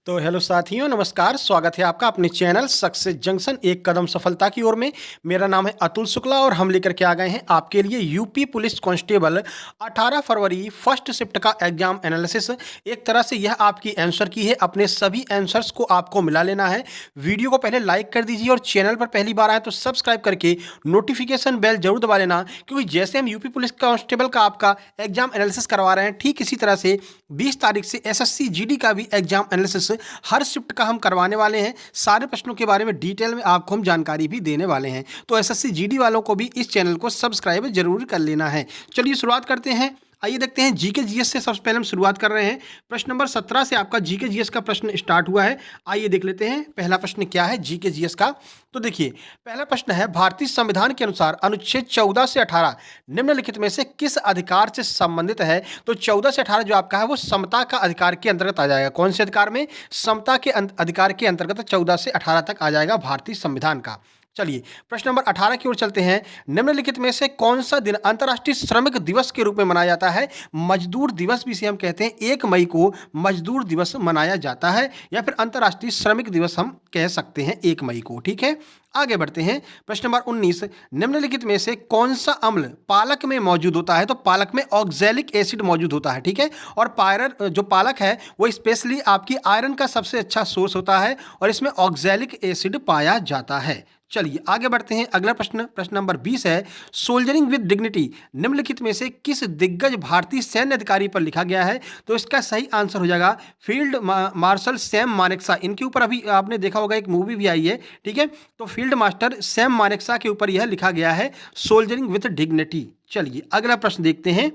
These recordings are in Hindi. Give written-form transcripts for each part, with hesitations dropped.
तो हेलो साथियों, नमस्कार। स्वागत है आपका अपने चैनल सक्सेस जंक्शन एक कदम सफलता की ओर में। मेरा नाम है अतुल शुक्ला और हम लेकर के आ गए हैं आपके लिए यूपी पुलिस कांस्टेबल 18 फरवरी फर्स्ट शिफ्ट का एग्जाम एनालिसिस। एक तरह से यह आपकी आंसर की है। अपने सभी आंसर्स को आपको मिला लेना है। वीडियो को पहले लाइक कर दीजिए और चैनल पर पहली बार आए तो सब्सक्राइब करके नोटिफिकेशन बेल जरूर दबा लेना, क्योंकि जैसे हम यूपी पुलिस कांस्टेबल का आपका एग्जाम एनालिसिस करवा रहे हैं, ठीक इसी तरह से 20 तारीख से एसएससी जीडी का भी एग्जाम एनालिसिस हर शिफ्ट का हम करवाने वाले हैं। सारे प्रश्नों के बारे में डिटेल में आपको हम जानकारी भी देने वाले हैं। तो एसएससी जीडी वालों को भी इस चैनल को सब्सक्राइब जरूर कर लेना है। चलिए शुरुआत करते हैं। आइए देखते हैं जीके जीएस से। सबसे पहले हम शुरुआत कर रहे हैं। प्रश्न नंबर 17 से आपका जीके जीएस का प्रश्न स्टार्ट हुआ है। आइए देख लेते हैं पहला प्रश्न क्या है जीके जीएस का। तो देखिए, पहला प्रश्न है, भारतीय संविधान के अनुसार अनुच्छेद 14 से 18 निम्नलिखित में से किस अधिकार से संबंधित है? तो 14 से 18 जो आपका है वो समता का अधिकार के अंतर्गत आ जाएगा। कौन से अधिकार में? समता के अधिकार के अंतर्गत 14 से 18 तक आ जाएगा भारतीय संविधान का। चलिए प्रश्न नंबर 18 की ओर चलते हैं। निम्नलिखित में से कौन सा दिन अंतर्राष्ट्रीय श्रमिक दिवस के रूप में मनाया जाता है? मजदूर दिवस भी इसे हम कहते हैं। 1 मई को मजदूर दिवस मनाया जाता है, या फिर अंतर्राष्ट्रीय श्रमिक दिवस हम कह सकते हैं 1 मई को। ठीक है, आगे बढ़ते हैं। प्रश्न नंबर 19, निम्नलिखित में से कौन सा अम्ल पालक में मौजूद होता है? तो पालक में ऑक्जेलिक एसिड मौजूद होता है। ठीक है, और जो पालक है वो स्पेशली आपकी आयरन का सबसे अच्छा सोर्स होता है और इसमें ऑक्जेलिक एसिड पाया जाता है। चलिए आगे बढ़ते हैं। अगला प्रश्न, प्रश्न नंबर 20 है, सोल्जरिंग विद डिग्निटी निम्नलिखित में से किस दिग्गज भारतीय सैन्य अधिकारी पर लिखा गया है? तो इसका सही आंसर हो जाएगा फील्ड मार्शल सैम मानेकशॉ। इनके ऊपर अभी आपने देखा होगा एक मूवी भी आई है। ठीक है, तो फील्ड मास्टर सैम मानेकशॉ के ऊपर यह लिखा गया है, सोल्जरिंग विद डिग्निटी। चलिए अगला प्रश्न देखते हैं।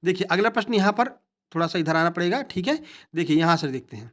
देखिए अगला प्रश्न यहाँ पर थोड़ा सा इधर आना पड़ेगा। ठीक है, देखिए यहाँ से देखते हैं।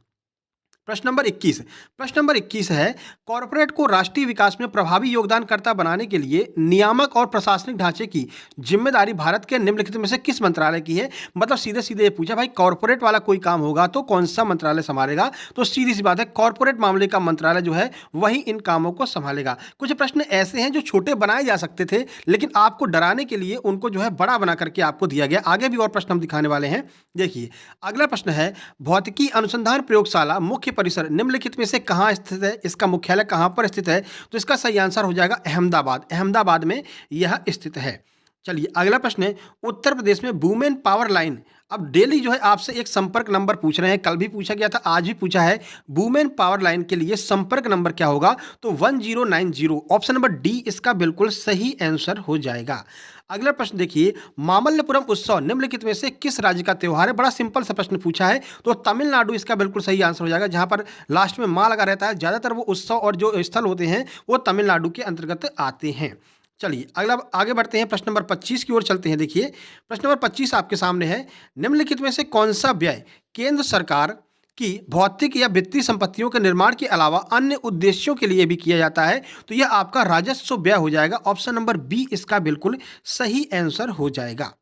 प्रश्न नंबर 21, प्रश्न नंबर 21 है, कॉरपोरेट को राष्ट्रीय विकास में प्रभावी योगदानकर्ता बनाने के लिए नियामक और प्रशासनिक ढांचे की जिम्मेदारी भारत के निम्नलिखित में से किस मंत्रालय की है? मतलब सीधे सीधे ये पूछा भाई, कॉरपोरेट वाला कोई काम होगा तो कौन सा मंत्रालय संभालेगा? तो सीधी सी बात है, कॉरपोरेट मामले का मंत्रालय जो है वही इन कामों को संभालेगा। कुछ प्रश्न ऐसे हैं जो छोटे बनाए जा सकते थे, लेकिन आपको डराने के लिए उनको जो है बड़ा बना करके आपको दिया गया। आगे भी और प्रश्न हम दिखाने वाले हैं। देखिए अगला प्रश्न है, भौतिकी अनुसंधान प्रयोगशाला मुख्य परिसर निम्नलिखित में से कहाँ स्थित है? इसका मुख्यालय कहाँ पर स्थित है? तो इसका सही आंसर हो जाएगा अहमदाबाद। अहमदाबाद में यह स्थित है। चलिए अगला प्रश्न है, उत्तर प्रदेश में वुमेन पावर लाइन। अब डेली जो है आपसे एक संपर्क नंबर पूछ रहे हैं, कल भी पूछा गया था, आज भी पूछा है। वुमेन पावर लाइन के लिए संपर्क नंबर क्या होगा? तो 1090। ऑप्शन नंबर डी इसका बिल्कुल सही आंसर हो जाएगा। अगला प्रश्न देखिए, मामल्लपुरम उत्सव निम्नलिखित में से किस राज्य का त्योहार है? बड़ा सिंपल सा प्रश्न पूछा है, तो तमिलनाडु इसका बिल्कुल सही आंसर हो जाएगा। जहां पर लास्ट में माँ लगा रहता है, ज्यादातर वो उत्सव और जो स्थल होते हैं वो तमिलनाडु के अंतर्गत आते हैं। चलिए अगला आगे बढ़ते हैं। प्रश्न नंबर 25 की ओर चलते हैं। देखिए प्रश्न नंबर 25 आपके सामने है, निम्नलिखित में से कौन सा व्यय केंद्र सरकार की भौतिक या वित्तीय संपत्तियों के निर्माण के अलावा अन्य उद्देश्यों के लिए भी किया जाता है? तो यह आपका राजस्व व्यय हो जाएगा। ऑप्शन नंबर बी इसका बिल्कुल सही आंसर हो जाएगा।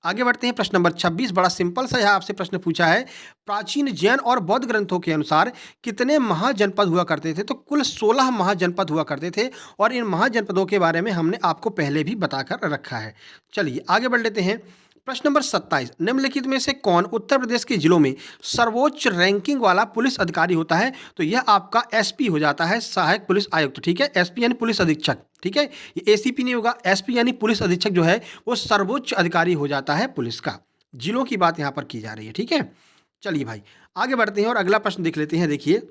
आगे बढ़ते हैं। प्रश्न नंबर 26 बड़ा सिंपल सा यह आपसे प्रश्न पूछा है, प्राचीन जैन और बौद्ध ग्रंथों के अनुसार कितने महाजनपद हुआ करते थे? तो कुल 16 महाजनपद हुआ करते थे और इन महाजनपदों के बारे में हमने आपको पहले भी बताकर रखा है। चलिए आगे बढ़ लेते हैं। प्रश्न नंबर 27, निम्नलिखित में से कौन उत्तर प्रदेश के जिलों में सर्वोच्च रैंकिंग वाला पुलिस अधिकारी होता है? तो यह आपका एसपी हो जाता है, सहायक पुलिस आयुक्त। ठीक है, एसपी यानी पुलिस अधीक्षक। ठीक है, ये एसीपी नहीं होगा, एसपी यानी पुलिस अधीक्षक जो है वो सर्वोच्च अधिकारी हो जाता है पुलिस का। जिलों की बात यहाँ पर की जा रही है। ठीक है, चलिए भाई आगे बढ़ते हैं और अगला प्रश्न देख लेते हैं। देखिए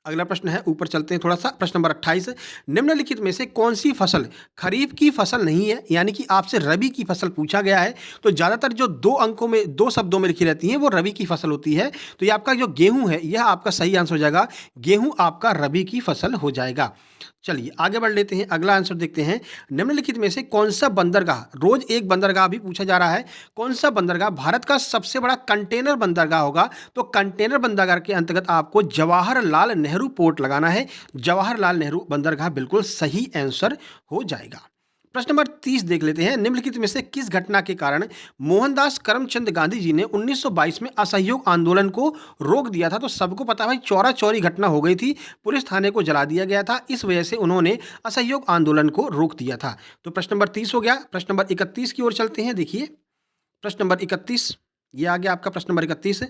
अगला प्रश्न है, ऊपर चलते हैं थोड़ा सा। प्रश्न नंबर 28, निम्नलिखित में से कौन सी फसल खरीफ की फसल नहीं है? यानी कि आपसे रबी की फसल पूछा गया है। तो ज़्यादातर जो 2 अंकों में 2 शब्दों में लिखी रहती हैं वो रबी की फसल होती है। तो ये आपका जो गेहूं है यह आपका सही आंसर हो जाएगा। गेहूं आपका रबी की फसल हो जाएगा। चलिए आगे बढ़ लेते हैं, अगला आंसर देखते हैं। निम्नलिखित में से कौन सा बंदरगाह, रोज एक बंदरगाह भी पूछा जा रहा है, कौन सा बंदरगाह भारत का सबसे बड़ा कंटेनर बंदरगाह होगा? तो कंटेनर बंदरगाह के अंतर्गत आपको जवाहरलाल नेहरू पोर्ट लगाना है। जवाहरलाल नेहरू बंदरगाह बिल्कुल सही आंसर हो जाएगा। प्रश्न नंबर 30 देख लेते हैं। निम्नलिखित में से किस घटना के कारण मोहनदास करमचंद गांधी जी ने 1922 में असहयोग आंदोलन को रोक दिया था? तो सबको पता है भाई, चौरा चौरी घटना हो गई थी, पुलिस थाने को जला दिया गया था, इस वजह से उन्होंने असहयोग आंदोलन को रोक दिया था। तो प्रश्न नंबर 30 हो गया। प्रश्न नंबर 31 की ओर चलते हैं। देखिए प्रश्न नंबर 31, ये आ गया आपका प्रश्न नंबर 31।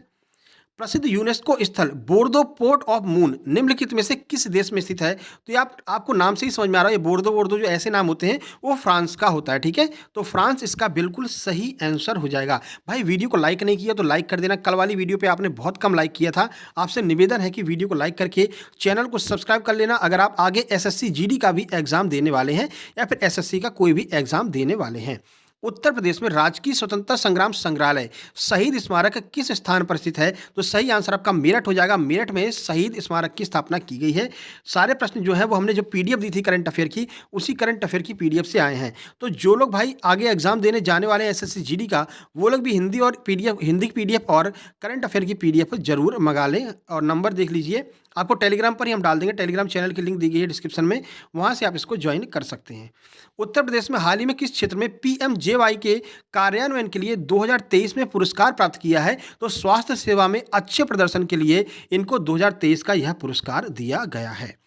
प्रसिद्ध यूनेस्को स्थल बोर्दो पोर्ट ऑफ मून निम्नलिखित में से किस देश में स्थित है? तो ये आपको नाम से ही समझ में आ रहा है, ये बोर्दो बोर्दो जो ऐसे नाम होते हैं वो फ्रांस का होता है, ठीक है। तो फ्रांस इसका बिल्कुल सही आंसर हो जाएगा। भाई वीडियो को लाइक नहीं किया तो लाइक कर देना। कल वाली वीडियो पे आपने बहुत कम लाइक किया था, आपसे निवेदन है कि वीडियो को लाइक करके चैनल को सब्सक्राइब कर लेना। अगर आप आगे एसएससी जीडी का भी एग्जाम देने वाले हैं या फिर एसएससी का कोई भी एग्जाम देने वाले हैं। उत्तर प्रदेश में राजकीय स्वतंत्रता संग्राम संग्रहालय शहीद स्मारक किस स्थान पर स्थित है? तो सही आंसर आपका मेरठ हो जाएगा। मेरठ में शहीद स्मारक की स्थापना की गई है। सारे प्रश्न जो है वो हमने जो पीडीएफ दी थी करंट अफेयर की, उसी करंट अफेयर की पीडीएफ से आए हैं। तो जो लोग भाई आगे एग्जाम देने जाने वाले हैं एसएससी जीडी का, वो लोग भी हिंदी और पीडीएफ, हिंदी की पीडीएफ और करंट अफेयर की पीडीएफ जरूर मंगा लें। और नंबर देख लीजिए, आपको टेलीग्राम पर ही हम डाल देंगे, टेलीग्राम चैनल की लिंक दी गई है डिस्क्रिप्शन में, वहां से आप इसको ज्वाइन कर सकते हैं। उत्तर प्रदेश में हाल ही में किस क्षेत्र में पीएमजेवाई के कार्यान्वयन के लिए 2023 में पुरस्कार प्राप्त किया है? तो स्वास्थ्य सेवा में अच्छे प्रदर्शन के लिए इनको 2023 का यह पुरस्कार दिया गया है।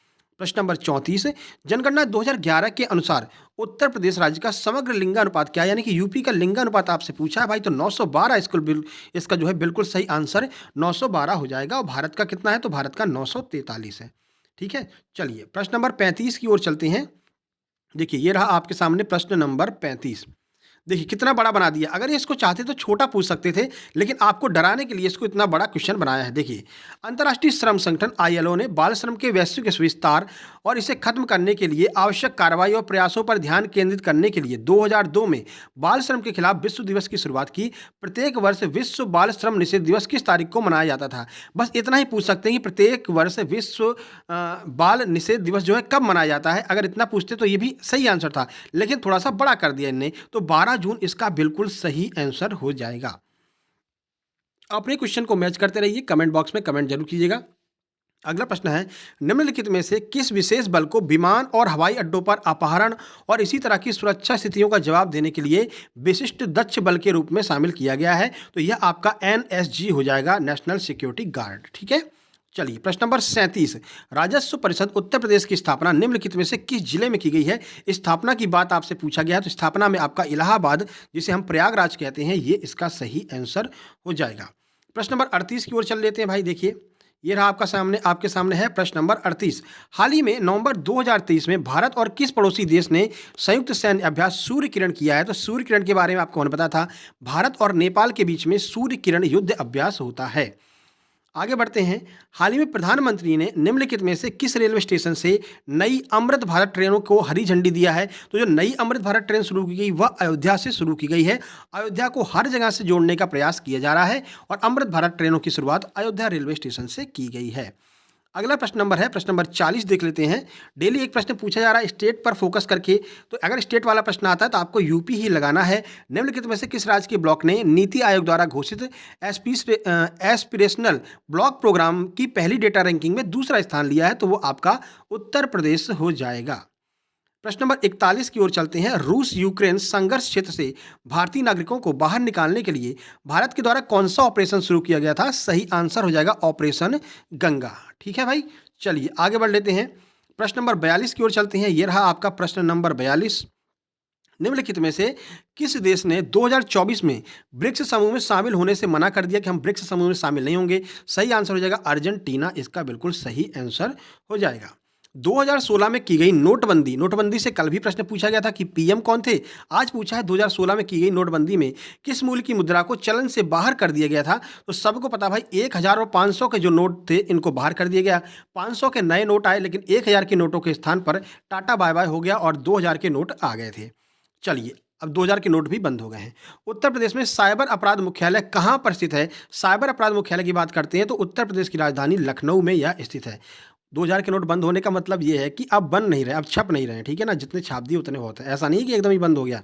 प्रश्न नंबर 34, जनगणना 2011 के अनुसार उत्तर प्रदेश राज्य का समग्र लिंगानुपात क्या है? यानी कि यूपी का लिंगानुपात आपसे पूछा है भाई, तो 912 इसका जो है बिल्कुल सही आंसर 912 हो जाएगा। और भारत का कितना है? तो भारत का 943 है, ठीक है। चलिए प्रश्न नंबर 35 की ओर चलते हैं। देखिए ये रहा आपके सामने प्रश्न नंबर 35। देखिए कितना बड़ा बना दिया। अगर ये इसको चाहते तो छोटा पूछ सकते थे, लेकिन आपको डराने के लिए इसको इतना बड़ा क्वेश्चन बनाया है। देखिए, अंतर्राष्ट्रीय श्रम संगठन आईएलओ ने बाल श्रम के वैश्विक विस्तार और इसे खत्म करने के लिए आवश्यक कार्रवाई और प्रयासों पर ध्यान केंद्रित करने के लिए 2002 में बाल श्रम के खिलाफ विश्व दिवस की शुरुआत की। प्रत्येक वर्ष विश्व बाल श्रम निषेध दिवस किस तारीख को मनाया जाता था? बस इतना ही पूछ सकते हैं कि प्रत्येक वर्ष विश्व बाल निषेध दिवस जो है कब मनाया जाता है। अगर इतना पूछते तो ये भी सही आंसर था, लेकिन थोड़ा सा बड़ा कर दिया इनने, तो 12 जून इसका बिल्कुल सही आंसर हो जाएगा। अपने क्वेश्चन को मैच करते रहिए, कमेंट बॉक्स में कमेंट जरूर कीजिएगा। अगला प्रश्न है, निम्नलिखित में से किस विशेष बल को विमान और हवाई अड्डों पर अपहरण और इसी तरह की सुरक्षा स्थितियों का जवाब देने के लिए विशिष्ट दक्ष बल के रूप में शामिल किया गया है? तो यह आपका एनएसजी हो जाएगा, नेशनल सिक्योरिटी गार्ड, ठीक है। चलिए प्रश्न नंबर 37, राजस्व परिषद उत्तर प्रदेश की स्थापना निम्नलिखित में से किस जिले में की गई है? स्थापना की बात आपसे पूछा गया है, तो स्थापना में आपका इलाहाबाद, जिसे हम प्रयागराज कहते हैं, ये इसका सही आंसर हो जाएगा। प्रश्न नंबर 38 की ओर चल लेते हैं भाई। देखिए ये रहा आपके सामने है प्रश्न नंबर 38। हाल ही में नवंबर 2023 में भारत और किस पड़ोसी देश ने संयुक्त सैन्य अभ्यास सूर्य किरण किया है? तो सूर्य किरण के बारे में आपको पता था, भारत और नेपाल के बीच में सूर्य किरण युद्ध अभ्यास होता है। आगे बढ़ते हैं। हाल ही में प्रधानमंत्री ने निम्नलिखित में से किस रेलवे स्टेशन से नई अमृत भारत ट्रेनों को हरी झंडी दिया है? तो जो नई अमृत भारत ट्रेन शुरू की गई वह अयोध्या से शुरू की गई है। अयोध्या को हर जगह से जोड़ने का प्रयास किया जा रहा है और अमृत भारत ट्रेनों की शुरुआत अयोध्या रेलवे स्टेशन से की गई है। अगला प्रश्न नंबर है प्रश्न नंबर 40, देख लेते हैं। डेली एक प्रश्न पूछा जा रहा है स्टेट पर फोकस करके, तो अगर स्टेट वाला प्रश्न आता है तो आपको यूपी ही लगाना है। निम्नलिखित में से किस राज्य के ब्लॉक ने नीति आयोग द्वारा घोषित एस्पिरेशनल ब्लॉक प्रोग्राम की पहली डेटा रैंकिंग में दूसरा स्थान लिया है? तो वो आपका उत्तर प्रदेश हो जाएगा। प्रश्न नंबर 41 की ओर चलते हैं। रूस यूक्रेन संघर्ष क्षेत्र से भारतीय नागरिकों को बाहर निकालने के लिए भारत के द्वारा कौन सा ऑपरेशन शुरू किया गया था? सही आंसर हो जाएगा ऑपरेशन गंगा, ठीक है भाई। चलिए आगे बढ़ लेते हैं। प्रश्न नंबर 42 की ओर चलते हैं। यह रहा आपका प्रश्न नंबर 42। निम्नलिखित में से किस देश ने 2024 में ब्रिक्स समूह में शामिल होने से मना कर दिया कि हम ब्रिक्स समूह में शामिल नहीं होंगे? सही आंसर हो जाएगा अर्जेंटीना, इसका बिल्कुल सही आंसर हो जाएगा। 2016 में की गई नोटबंदी से कल भी प्रश्न पूछा गया था कि पीएम कौन थे। आज पूछा है 2016 में की गई नोटबंदी में किस मूल्य की मुद्रा को चलन से बाहर कर दिया गया था? तो सबको पता भाई 1000 और 500 के जो नोट थे इनको बाहर कर दिया गया। 500 के नए नोट आए, लेकिन 1000 के नोटों के स्थान पर टाटा बाय बाय हो गया और 2000 के नोट आ गए थे। चलिए अब 2000 के नोट भी बंद हो गए हैं। उत्तर प्रदेश में साइबर अपराध मुख्यालय कहाँ पर स्थित है? साइबर अपराध मुख्यालय की बात करते हैं तो उत्तर प्रदेश की राजधानी लखनऊ में यह स्थित है। 2000 के नोट बंद होने का मतलब ये है कि अब बन नहीं रहे, अब छप नहीं रहे, ठीक है ना। जितने छाप दिए उतने बहुत है, ऐसा नहीं कि एकदम ही बंद हो गया,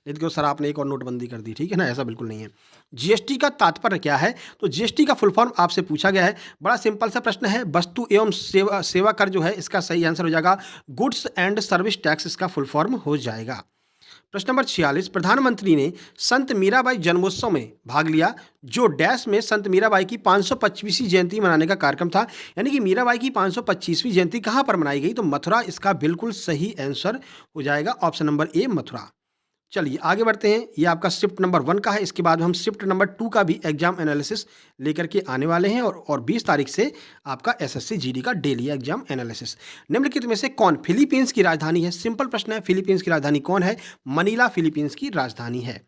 नहीं तो सर आपने एक और नोटबंदी कर दी, ठीक है ना, ऐसा बिल्कुल नहीं है। जीएसटी का तात्पर्य क्या है? तो जीएसटी का फुल फॉर्म आपसे पूछा गया है। बड़ा सिंपल सा प्रश्न है, वस्तु एवं सेवा कर जो है इसका सही आंसर हो जाएगा गुड्स एंड सर्विस टैक्स, इसका फुल फॉर्म हो जाएगा। प्रश्न नंबर 46, प्रधानमंत्री ने संत मीराबाई जन्मोत्सव में भाग लिया जो डैश में संत मीराबाई की 525वीं जयंती मनाने का कार्यक्रम था। यानी कि मीराबाई की 525वीं जयंती कहाँ पर मनाई गई? तो मथुरा, इसका बिल्कुल सही आंसर हो जाएगा ऑप्शन नंबर ए, मथुरा। चलिए आगे बढ़ते हैं। ये आपका शिफ्ट नंबर 1 का है। इसके बाद हम शिफ्ट नंबर 2 का भी एग्जाम एनालिसिस लेकर के आने वाले हैं और 20 तारीख से आपका एसएससी जीडी का डेली एग्जाम एनालिसिस। निम्नलिखित में से कौन फिलीपींस की राजधानी है? सिंपल प्रश्न है, फिलीपींस की राजधानी कौन है? मनीला फिलीपींस की राजधानी है।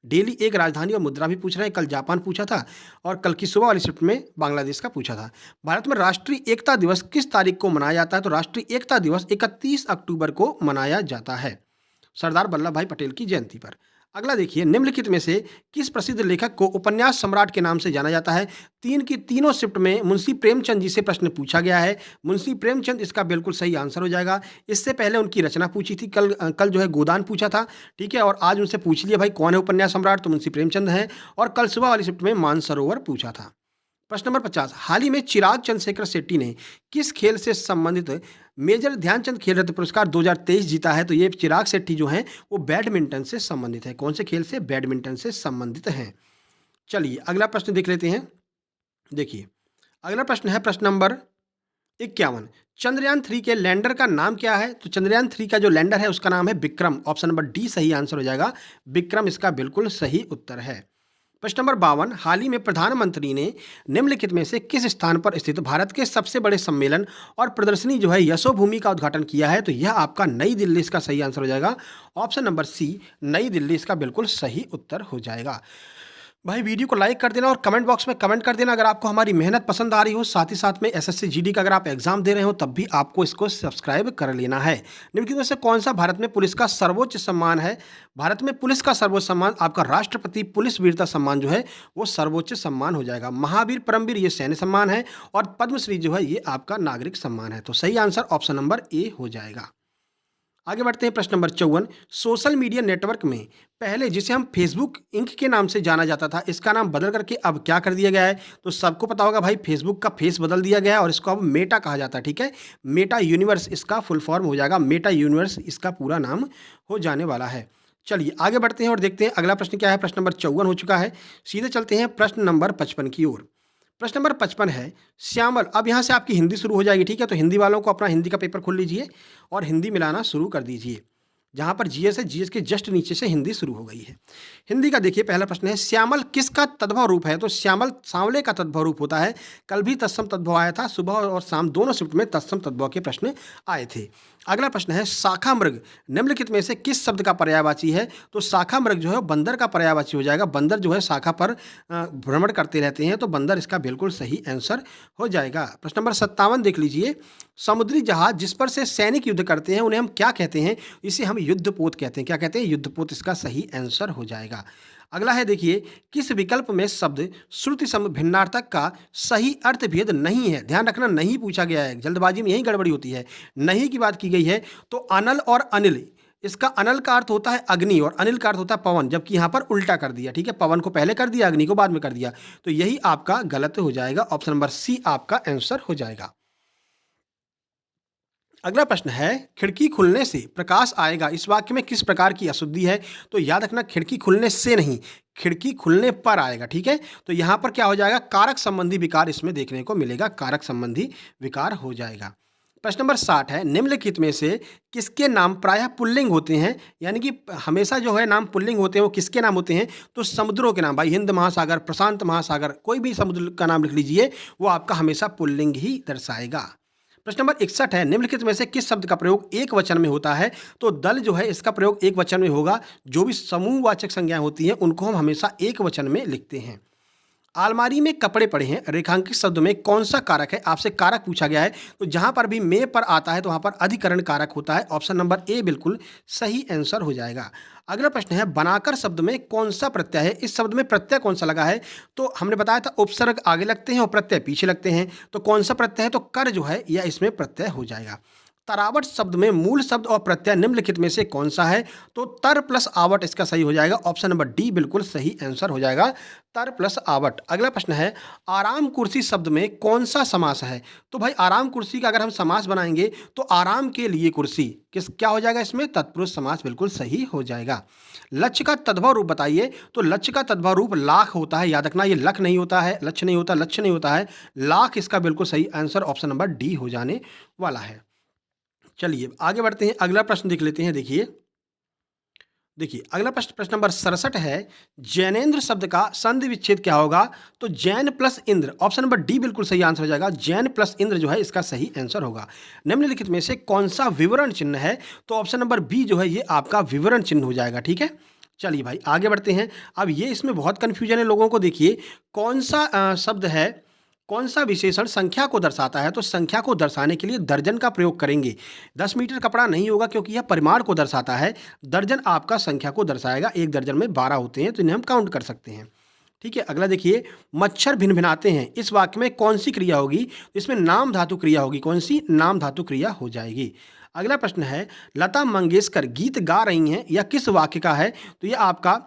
डेली एक राजधानी और मुद्रा भी पूछ रहे हैं। कल जापान पूछा था और कल की सुबह वाली शिफ्ट में बांग्लादेश का पूछा था। भारत में राष्ट्रीय एकता दिवस किस तारीख को मनाया जाता है? तो राष्ट्रीय एकता दिवस 31 अक्टूबर को मनाया जाता है, सरदार वल्लभ भाई पटेल की जयंती पर। अगला देखिए, निम्नलिखित में से किस प्रसिद्ध लेखक को उपन्यास सम्राट के नाम से जाना जाता है? तीन की तीनों शिफ्ट में मुंशी प्रेमचंद जी से प्रश्न पूछा गया है। मुंशी प्रेमचंद इसका बिल्कुल सही आंसर हो जाएगा। इससे पहले उनकी रचना पूछी थी, कल जो है गोदान पूछा था, ठीक है, और आज उनसे पूछ लिया भाई कौन है उपन्यास सम्राट, तो मुंशी प्रेमचंद है। और कल सुबह वाली शिफ्ट में मानसरोवर पूछा था। प्रश्न नंबर 50, हाल ही में चिराग चंद्रशेखर शेट्टी ने किस खेल से संबंधित मेजर ध्यानचंद खेल रत्न पुरस्कार 2023 जीता है? तो ये चिराग शेट्टी जो हैं वो बैडमिंटन से संबंधित है। कौन से खेल से? बैडमिंटन से संबंधित हैं। चलिए अगला प्रश्न देख लेते हैं। देखिए अगला प्रश्न है प्रश्न नंबर 51, चंद्रयान 3 के लैंडर का नाम क्या है? तो चंद्रयान 3 का जो लैंडर है उसका नाम है विक्रम। ऑप्शन नंबर डी सही आंसर हो जाएगा, विक्रम इसका बिल्कुल सही उत्तर है। प्रश्न नंबर 52, हाल ही में प्रधानमंत्री ने निम्नलिखित में से किस स्थान पर स्थित भारत के सबसे बड़े सम्मेलन और प्रदर्शनी जो है यशोभूमि का उद्घाटन किया है? तो यह आपका नई दिल्ली इसका सही आंसर हो जाएगा। ऑप्शन नंबर सी नई दिल्ली इसका बिल्कुल सही उत्तर हो जाएगा। भाई वीडियो को लाइक कर देना और कमेंट बॉक्स में कमेंट कर देना अगर आपको हमारी मेहनत पसंद आ रही हो। साथ ही साथ में एसएससी जीडी का अगर आप एग्जाम दे रहे हो तब भी आपको इसको सब्सक्राइब कर लेना है। निम्नलिखित में से कौन सा भारत में पुलिस का सर्वोच्च सम्मान है? भारत में पुलिस का सर्वोच्च सम्मान आपका राष्ट्रपति पुलिस वीरता सम्मान जो है वो सर्वोच्च सम्मान हो जाएगा। महावीर, परमवीर ये सैन्य सम्मान है और पद्मश्री जो है ये आपका नागरिक सम्मान है। तो सही आंसर ऑप्शन नंबर ए हो जाएगा। आगे बढ़ते हैं प्रश्न नंबर 54, सोशल मीडिया नेटवर्क में पहले जिसे हम फेसबुक इंक के नाम से जाना जाता था इसका नाम बदल करके अब क्या कर दिया गया है? तो सबको पता होगा भाई, फेसबुक का फेस बदल दिया गया है और इसको अब मेटा कहा जाता है, ठीक है। मेटा यूनिवर्स इसका फुल फॉर्म हो जाएगा, मेटा यूनिवर्स इसका पूरा नाम हो जाने वाला है। चलिए आगे बढ़ते हैं और देखते हैं अगला प्रश्न क्या है। प्रश्न नंबर 54 हो चुका है, सीधे चलते हैं प्रश्न नंबर 55 की ओर। प्रश्न नंबर 55 है, श्यामल, अब यहाँ से आपकी हिंदी शुरू हो जाएगी, ठीक है। तो हिंदी वालों को अपना हिंदी का पेपर खोल लीजिए और हिंदी मिलाना शुरू कर दीजिए। जहाँ पर जीएस है, जीएस के जस्ट नीचे से हिंदी शुरू हो गई है। हिंदी का देखिए पहला प्रश्न है, श्यामल किसका तद्भव रूप है? तो श्यामल सांवले का तद्भव रूप होता है। कल भी तत्सम तद्भव आया था, सुबह और शाम दोनों शिफ्ट में तत्सम तद्भव के प्रश्न आए थे। अगला प्रश्न है, शाखा मृग निम्नलिखित में से किस शब्द का पर्यायवाची है? तो शाखा मृग जो है बंदर का पर्यायवाची हो जाएगा। बंदर जो है शाखा पर भ्रमण करते रहते हैं, तो बंदर इसका बिल्कुल सही आंसर हो जाएगा। प्रश्न नंबर 57 देख लीजिए, समुद्री जहाज जिस पर से सैनिक युद्ध करते हैं उन्हें हम क्या कहते हैं? इसे हम युद्धपोत कहते हैं। क्या कहते हैं? युद्धपोत इसका सही आंसर हो जाएगा। अगला है देखिए, किस विकल्प में शब्द श्रुति सम भिन्नार्थक का सही अर्थभेद नहीं है? ध्यान रखना, नहीं पूछा गया है, जल्दबाजी में यही गड़बड़ी होती है। नहीं की बात की गई है। तो अनल और अनिल, इसका अनल का अर्थ होता है अग्नि और अनिल का अर्थ होता है पवन, जबकि यहाँ पर उल्टा कर दिया, ठीक है। पवन को पहले कर दिया, अग्नि को बाद में कर दिया, तो यही आपका गलत हो जाएगा। ऑप्शन नंबर सी आपका आंसर हो जाएगा। अगला प्रश्न है, खिड़की खुलने से प्रकाश आएगा, इस वाक्य में किस प्रकार की अशुद्धि है? तो याद रखना, खिड़की खुलने से नहीं, खिड़की खुलने पर आएगा, ठीक है। तो यहाँ पर क्या हो जाएगा? कारक संबंधी विकार इसमें देखने को मिलेगा, कारक संबंधी विकार हो जाएगा। प्रश्न नंबर 60 है, निम्नलिखित में से किसके नाम प्रायः पुल्लिंग होते हैं? यानी कि हमेशा जो है नाम पुल्लिंग होते हैं, वो किसके नाम होते हैं? तो समुद्रों के नाम, भाई हिंद महासागर, प्रशांत महासागर, कोई भी समुद्र का नाम लिख लीजिए, वो आपका हमेशा पुल्लिंग ही दर्शाएगा। प्रश्न नंबर 61 है, निम्नलिखित में से किस शब्द का प्रयोग एक वचन में होता है? तो दल जो है इसका प्रयोग एक वचन में होगा। जो भी समूहवाचक संज्ञाएं होती हैं उनको हम हमेशा एक वचन में लिखते हैं। अलमारी में कपड़े पड़े हैं, रेखांकित शब्द में कौन सा कारक है? आपसे कारक पूछा गया है, तो जहां पर भी में पर आता है तो वहां पर अधिकरण कारक होता है। ऑप्शन नंबर ए बिल्कुल सही आंसर हो जाएगा। अगला प्रश्न है, बनाकर शब्द में कौन सा प्रत्यय है? इस शब्द में प्रत्यय कौन सा लगा है? तो हमने बताया था उपसर्ग आगे लगते हैं और प्रत्यय पीछे लगते हैं, तो कौन सा प्रत्यय है? तो कर जो है यह इसमें प्रत्यय हो जाएगा। तरावट शब्द में मूल शब्द और प्रत्यय निम्नलिखित में से कौन सा है? तो तर प्लस आवट इसका सही हो जाएगा। ऑप्शन नंबर डी बिल्कुल सही आंसर हो जाएगा, तर प्लस आवट। अगला प्रश्न है, आराम कुर्सी शब्द में कौन सा समास है? तो भाई आराम कुर्सी का अगर हम समास बनाएंगे तो आराम के लिए कुर्सी किस क्या हो जाएगा? इसमें तत्पुरुष समास बिल्कुल सही हो जाएगा। लक्ष्य का तद्भव रूप बताइए। तो लक्ष्य का तद्भव रूप लाख होता है, याद रखना, ये लख नहीं होता है, लक्ष्य नहीं होता, लक्ष्य नहीं होता है, लाख इसका बिल्कुल सही आंसर ऑप्शन नंबर डी हो जाने वाला है। चलिए आगे बढ़ते हैं, अगला प्रश्न देख लेते हैं। देखिए देखिए अगला प्रश्न प्रश्न नंबर 67 है, जैनेन्द्र शब्द का संधि विच्छेद क्या होगा? तो Jain plus Indra, option number D बिल्कुल सही आंसर हो जाएगा। जैन प्लस इंद्र जो है इसका सही आंसर होगा। निम्नलिखित में से कौन सा विवरण चिन्ह है? तो ऑप्शन नंबर बी जो है ये आपका विवरण चिन्ह हो जाएगा। ठीक है, चलिए भाई आगे बढ़ते हैं। अब ये इसमें बहुत कन्फ्यूजन है लोगों को। देखिए कौन सा शब्द है, कौन सा विशेषण संख्या को दर्शाता है? तो संख्या को दर्शाने के लिए दर्जन का प्रयोग करेंगे। 10 मीटर कपड़ा नहीं होगा क्योंकि यह परिमाण को दर्शाता है। दर्जन आपका संख्या को दर्शाएगा। एक दर्जन में 12 होते हैं तो इन्हें हम काउंट कर सकते हैं। ठीक है, अगला देखिए, मच्छर भिनभिनाते हैं, इस वाक्य में कौन सी क्रिया होगी? तो इसमें नाम धातु क्रिया होगी। कौन सी? नाम धातु क्रिया हो जाएगी। अगला प्रश्न है, लता मंगेशकर गीत गा रही हैं, यह किस वाक्य का है? तो ये आपका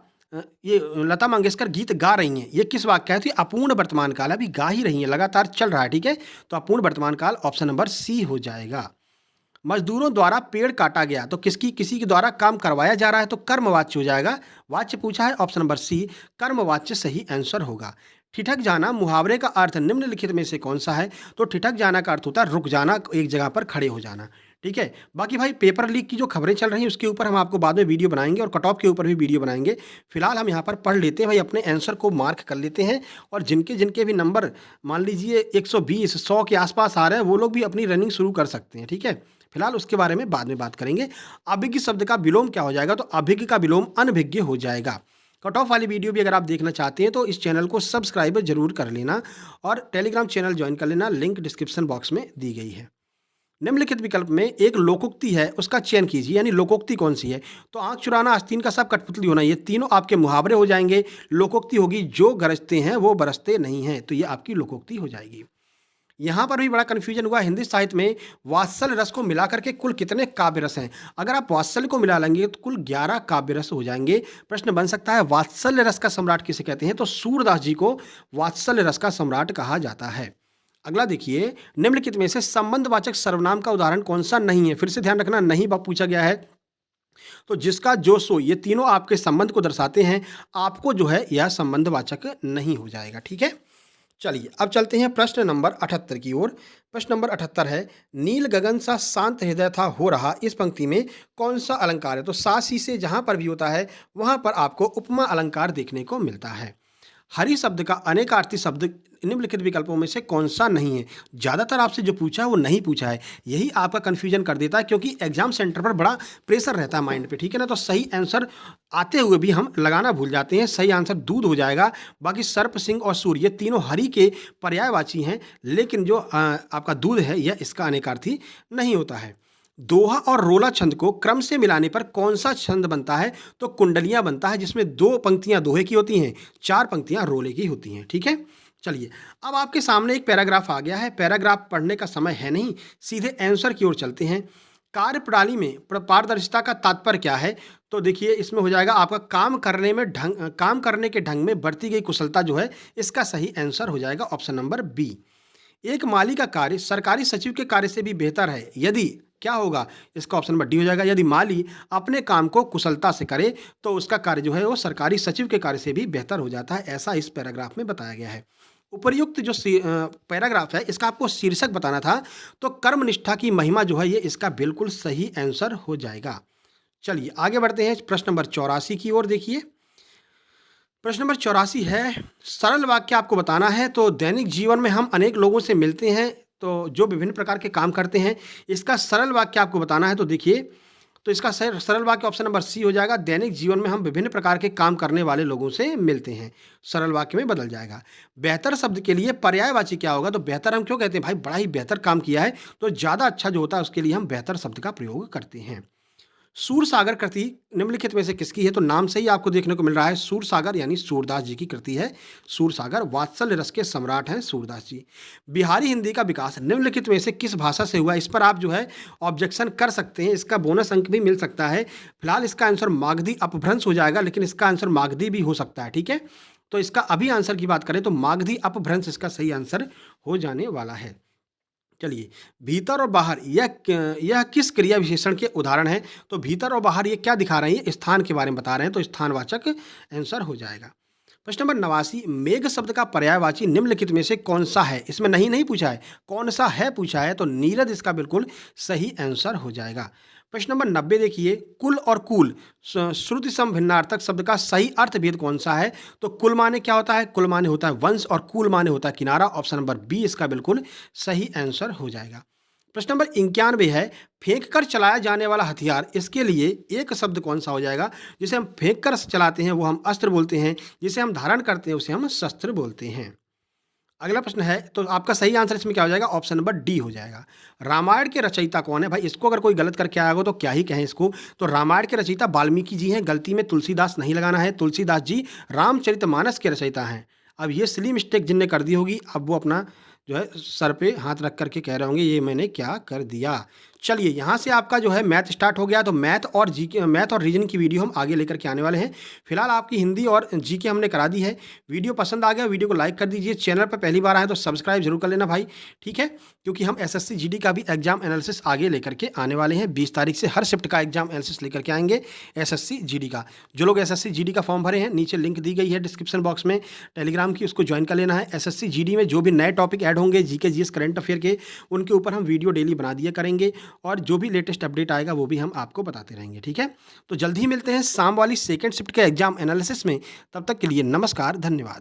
ये लता मंगेशकर गीत गा रही हैं, ये किस वाक्य का है? तो ये अपूर्ण वर्तमान काल है, अभी गा ही रही हैं, लगातार चल रहा है। ठीक है, तो अपूर्ण वर्तमान काल ऑप्शन नंबर सी हो जाएगा। मजदूरों द्वारा पेड़ काटा गया, तो किसी के द्वारा काम करवाया जा रहा है तो कर्मवाच्य हो जाएगा। वाच्य पूछा है, ऑप्शन नंबर सी कर्मवाच्य सही आंसर होगा। ठिठक जाना मुहावरे का अर्थ निम्नलिखित में से कौन सा है? तो ठिठक जाना का अर्थ होता है रुक जाना, एक जगह पर खड़े हो जाना। ठीक है, बाकी भाई पेपर लीक की जो खबरें चल रही हैं उसके ऊपर हम आपको बाद में वीडियो बनाएंगे और कट ऑफ के ऊपर भी वीडियो बनाएंगे। फिलहाल हम यहाँ पर पढ़ लेते हैं भाई, अपने आंसर को मार्क कर लेते हैं। और जिनके जिनके भी नंबर मान लीजिए 120 100 के आसपास आ रहे हैं वो लोग भी अपनी रनिंग शुरू कर सकते हैं। ठीक है, फिलहाल उसके बारे में बाद में बात करेंगे। अभिज्ञ शब्द का विलोम क्या हो जाएगा? तो अभिज्ञ का विलोम अनभिज्ञ हो जाएगा। कट ऑफ वाली वीडियो भी अगर आप देखना चाहते हैं तो इस चैनल को सब्सक्राइब जरूर कर लेना और टेलीग्राम चैनल ज्वाइन कर लेना, लिंक डिस्क्रिप्शन बॉक्स में दी गई है। निम्नलिखित विकल्प में एक लोकोक्ति है, उसका चयन कीजिए। यानी लोकोक्ति कौन सी है? तो आंख चुराना, आस्तीन का सांप, कठपुतली होना, ये तीनों आपके मुहावरे हो जाएंगे। लोकोक्ति होगी जो गरजते हैं वो बरसते नहीं हैं, तो ये आपकी लोकोक्ति हो जाएगी। यहाँ पर भी बड़ा कन्फ्यूजन हुआ। हिंदी साहित्य में वात्सल्य रस को मिलाकर के कुल कितने काव्य रस हैं? अगर आप वात्सल्य को मिला लेंगे तो कुल 11 काव्य रस हो जाएंगे। प्रश्न बन सकता है वात्सल्य रस का सम्राट किसे कहते हैं? तो सूरदास जी को वात्सल्य रस का सम्राट कहा जाता है। अगला देखिए, निम्नलिखित में से संबंधवाचक सर्वनाम का उदाहरण कौन सा नहीं है? फिर से ध्यान रखना, नहीं पूछा गया है। तो जिसका, जो, सो, ये तीनों आपके संबंध को दर्शाते हैं। आपको जो है यह संबंधवाचक नहीं हो जाएगा। ठीक है, चलिए अब चलते हैं प्रश्न नंबर 78 की ओर। प्रश्न नंबर 78 है, नील गगन सा शांत हृदय था हो रहा, इस पंक्ति में कौन सा अलंकार है? तो सा सी से जहां पर भी होता है वहां पर आपको उपमा अलंकार देखने को मिलता है। हरि शब्द का अनेकार्थी शब्द निम्नलिखित विकल्पों में से कौन सा नहीं है? ज़्यादातर आपसे जो पूछा है वो नहीं पूछा है, यही आपका कन्फ्यूजन कर देता है क्योंकि एग्जाम सेंटर पर बड़ा प्रेशर रहता है माइंड पे। ठीक है ना, तो सही आंसर आते हुए भी हम लगाना भूल जाते हैं। सही आंसर दूध हो जाएगा। बाकी सर्प, सिंह और सूर्य ये तीनों हरि के पर्यायवाची हैं, लेकिन जो आपका दूध है यह इसका अनेकार्थी नहीं होता है। दोहा और रोला छंद को क्रम से मिलाने पर कौन सा छंद बनता है? तो कुंडलियां बनता है, जिसमें 2 पंक्तियां दोहे की होती हैं, 4 पंक्तियां रोले की होती हैं। ठीक है, चलिए अब आपके सामने एक पैराग्राफ आ गया है। पैराग्राफ पढ़ने का समय है नहीं, सीधे आंसर की ओर चलते हैं। कार्य प्रणाली में पारदर्शिता का तात्पर्य क्या है? तो देखिए इसमें हो जाएगा आपका काम करने के ढंग में बरती गई कुशलता जो है, इसका सही आंसर हो जाएगा ऑप्शन नंबर बी। एक माली का कार्य सरकारी सचिव के कार्य से भी बेहतर है यदि, क्या होगा? इसका ऑप्शन नंबर डी हो जाएगा। यदि माली अपने काम को कुशलता से करे तो उसका कार्य जो है वो सरकारी सचिव के कार्य से भी बेहतर हो जाता है, ऐसा इस पैराग्राफ में बताया गया है। उपर्युक्त जो पैराग्राफ है इसका आपको शीर्षक बताना था, तो कर्मनिष्ठा की महिमा जो है ये इसका बिल्कुल सही आंसर हो जाएगा। चलिए आगे बढ़ते हैं प्रश्न नंबर 84 की ओर। देखिए प्रश्न नंबर 84 है, सरल वाक्य आपको बताना है। तो दैनिक जीवन में हम अनेक लोगों से मिलते हैं तो जो विभिन्न प्रकार के काम करते हैं, इसका सरल वाक्य आपको बताना है। तो देखिए, तो इसका सरल वाक्य ऑप्शन नंबर सी हो जाएगा। दैनिक जीवन में हम विभिन्न प्रकार के काम करने वाले लोगों से मिलते हैं, सरल वाक्य में बदल जाएगा। बेहतर शब्द के लिए पर्यायवाची क्या होगा? तो बेहतर हम क्यों कहते हैं? भाई बड़ा ही बेहतर काम किया है, तो ज़्यादा अच्छा जो होता है उसके लिए हम बेहतर शब्द का प्रयोग करते हैं। सूरसागर कृति निम्नलिखित में से किसकी है? तो नाम से ही आपको देखने को मिल रहा है, सूरसागर यानी सूरदास जी की कृति है। सूरसागर वात्सल्य रस के सम्राट हैं सूरदास जी। बिहारी हिंदी का विकास निम्नलिखित में से किस भाषा से हुआ? इस पर आप जो है ऑब्जेक्शन कर सकते हैं, इसका बोनस अंक भी मिल सकता है। फिलहाल इसका आंसर मागधी अपभ्रंश हो जाएगा, लेकिन इसका आंसर मागधी भी हो सकता है। ठीक है, तो इसका अभी आंसर की बात करें तो मागधी अपभ्रंश इसका सही आंसर हो जाने वाला है। चलिए, भीतर और बाहर यह किस क्रिया विशेषण के उदाहरण हैं? तो भीतर और बाहर ये क्या दिखा रहे हैं? स्थान के बारे में बता रहे हैं, तो स्थानवाचक आंसर हो जाएगा। प्रश्न नंबर 89, मेघ शब्द का पर्यायवाची निम्नलिखित में से कौन सा है? इसमें नहीं पूछा है, कौन सा है पूछा है, तो नीरद इसका बिल्कुल सही आंसर हो जाएगा। प्रश्न नंबर 90 देखिए, कुल और कूल श्रुति सम भिन्नार्थक शब्द का सही अर्थभेद कौन सा है? तो कुल माने क्या होता है? कुल माने होता है वंश और कूल माने होता है किनारा। ऑप्शन नंबर बी इसका बिल्कुल सही आंसर हो जाएगा। प्रश्न नंबर 91 है, फेंक कर चलाया जाने वाला हथियार, इसके लिए एक शब्द कौन सा हो जाएगा? जिसे हम फेंक कर चलाते हैं वो हम अस्त्र बोलते हैं, जिसे हम धारण करते हैं उसे हम शस्त्र बोलते हैं। अगला प्रश्न है, तो आपका सही आंसर इसमें क्या हो जाएगा? ऑप्शन नंबर डी हो जाएगा। रामायण के रचयिता कौन है? भाई इसको अगर कोई गलत करके आया हो तो क्या ही कहें इसको। तो रामायण के रचयिता वाल्मीकि जी हैं, गलती में तुलसीदास नहीं लगाना है। तुलसीदास जी रामचरितमानस के रचयिता हैं। अब ये सिली मिस्टेक जिनने कर दी होगी, अब वो अपना जो है सर पे हाथ रख करके कह रहे होंगे ये मैंने क्या कर दिया। चलिए यहाँ से आपका जो है मैथ स्टार्ट हो गया। तो मैथ और रीजनिंग की वीडियो हम आगे लेकर के आने वाले हैं। फिलहाल आपकी हिंदी और जीके हमने करा दी है। वीडियो पसंद आ गया, वीडियो को लाइक कर दीजिए। चैनल पर पहली बार आए तो सब्सक्राइब जरूर कर लेना भाई, ठीक है? क्योंकि हम एसएससी जीडी का भी एग्जाम एनालिसिस आगे लेकर के आने वाले हैं। 20 तारीख से हर शिफ्ट का एग्जाम एनालिसिस लेकर के आएंगे एसएससी जीडी का। जो लोग एसएससी जीडी का फॉर्म भरे हैं, नीचे लिंक दी गई है डिस्क्रिप्शन बॉक्स में टेलीग्राम की, उसको ज्वाइन कर लेना है। एसएससी जीडी में जो भी नए टॉपिक ऐड होंगे जीके जीएस करंट अफेयर के, उनके ऊपर हम वीडियो डेली बना दिया करेंगे और जो भी लेटेस्ट अपडेट आएगा वो भी हम आपको बताते रहेंगे, ठीक है? तो जल्दी ही मिलते हैं शाम वाली सेकंड शिफ्ट के एग्जाम एनालिसिस में। तब तक के लिए नमस्कार, धन्यवाद।